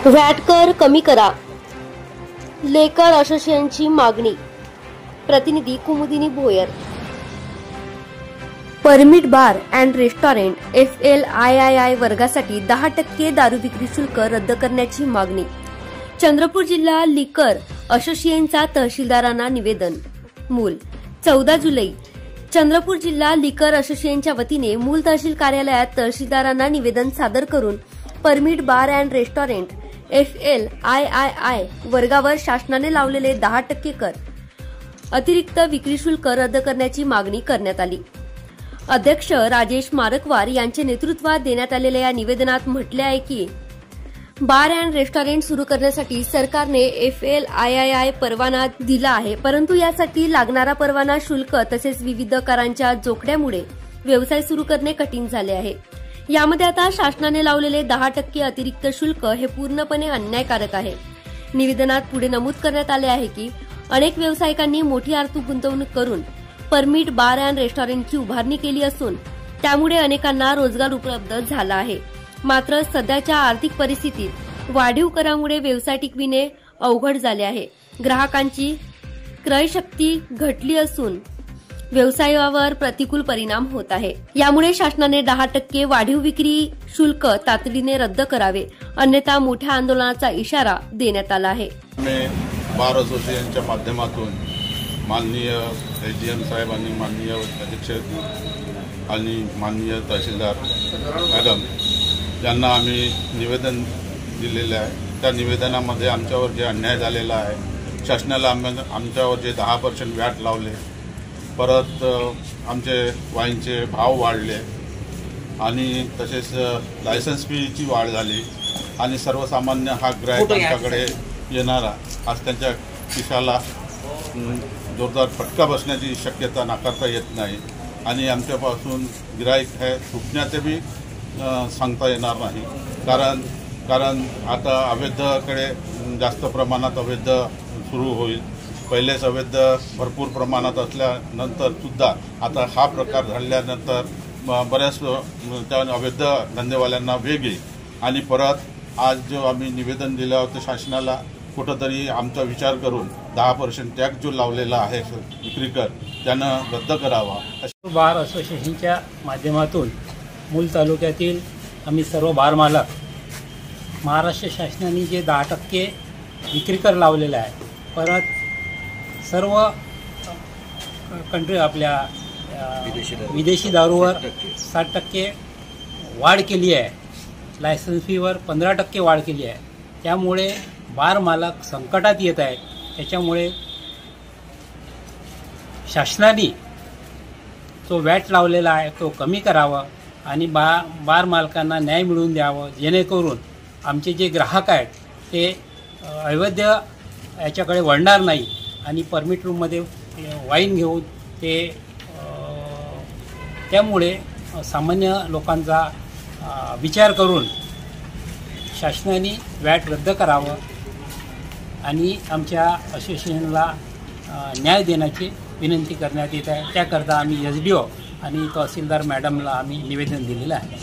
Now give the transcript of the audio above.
VAT कर कमी करा, लेकर असोसिएशनची मागणी। प्रतिनिधी Kumudini Bhoyar. Permit bar and restaurant FLIII वर्गासाठी 10% दारू विक्री शुल्क रद्द करण्याची मागणी। चंद्रपूर जिल्हा लिकर असोसिएशनचा तहसीलदारांना निवेदन। मूल 14 जुलै चंद्रपूर जिल्हा लिकर असोसिएशनच्या वतीने मूल तहसील कार्यालयात तहसीलदारांना निवेदन सादर करून permit bar and restaurant FLIII वर्गावर शासनाने लावलेले 10% कर अतिरिक्त विक्री शुल्क रद्द करण्याची मागणी करण्यात आली। अध्यक्ष राजेश मारकवार यांच्या नेतृत्वात देण्यात आलेल्या या निवेदनात म्हटले आहे की बार अँड रेस्टॉरंट सुरू करण्यासाठी सरकारने FLIII परवाना दिला आहे, परंतु यासाठी लागणारा परवाना शुल्क तसेच विविध करांच्या जोखड्यामुळे व्यवसाय सुरू करणे कठीण झाले आहे। यामध्ये आता शासनाने लावलेले 10% अतिरिक्त शुल्क हे पूर्णपणे अन्यायकारक आहे। निवेदनात पुढे नमूद करण्यात आले आहे की अनेक व्यावसायिकांनी मोठी आर्थिक गुंतवणूक करून परमिट बार अँड रेस्टॉरंटची उभारणी केली असून त्यामुळे अनेकांना रोजगार उपलब्ध झाला आहे। मात्र सध्याच्या आर्थिक परिस्थितीत वाढीव करामुळे व्यवसाय टिकविणे अवघड झाले आहे। ग्राहकांची क्रयशक्ती घटली असून व्यवसायावर प्रतिकूल परिणाम होत आहे। यामुळे शासनाने 10% वाढीव विक्री शुल्क तातडीने रद्द करावे, अन्यथा मोठ्या आंदोलनाचा इशारा देण्यात आला आहे। बार असोसिएशनच्या माध्यमातून माननीय SDM साहेबांनी, माननीय अध्यक्ष आणि माननीय तहसीलदार मॅडम यांना आम्ही निवेदन दिलेले आहे। त्या निवेदनामध्ये आमच्यावर जे अन्याय झालेला आहे, शासनाला आमच्यावर जे 10% व्याट लावले, परत आमचे वाईनचे भाव वाढले आणि तसेच लायसन्स फीची वाढ झाली आणि सर्वसामान्य हा ग्राहकांच्याकडे येणारा आज त्यांच्या खिशाला जोरदार फटका बसण्याची शक्यता नाकारता येत नाही आणि आमच्यापासून गिराईक हे सुटण्याचे बी सांगता येणार नाही। कारण आता अवैधकडे जास्त प्रमाणात अवैध सुरू होईल। पहिलेच अवैध भरपूर प्रमाणात असल्यानंतर सुद्धा आता हा प्रकार घडल्यानंतर बऱ्याच त्या अवैध धंदेवाल्यांना वेग येईल आणि परत आज जो आम्ही निवेदन दिलं होतं शासनाला, कुठंतरी आमचा विचार करून 10% टॅक्स जो लावलेला आहे विक्री कर त्यानं रद्द करावा। बार असोसिएशनच्या माध्यमातून मूल तालुक्यातील आम्ही सर्व बार मालक महाराष्ट्र शासनाने जे 10% विक्री कर लावलेला आहे, परत सर्व कंट्री आपल्या विदेशी दारूवर 60% वाढ केली आहे, लायसन्स फीवर 15% वाढ केली आहे। त्यामुळे बार मालक संकटात येत आहेत। त्याच्यामुळे शासनाने तो व्हॅट लावलेला आहे तो कमी करावा आणि बार मालकांना न्याय मिळवून द्यावं, जेणेकरून आमचे जे ग्राहक आहेत ते अवैध याच्याकडे वळणार नाही आणि परमिट रूममध्ये वाईन घेऊन ते त्यामुळे सामान्य लोकांचा विचार करून शासनाने व्हॅट रद्द करावं आणि आमच्या असोसिएशनला न्याय देण्याची विनंती करण्यात येत आहे। त्याकरता आम्ही SDO आणि तहसीलदार मॅडमला आम्ही निवेदन दिलेलं आहे।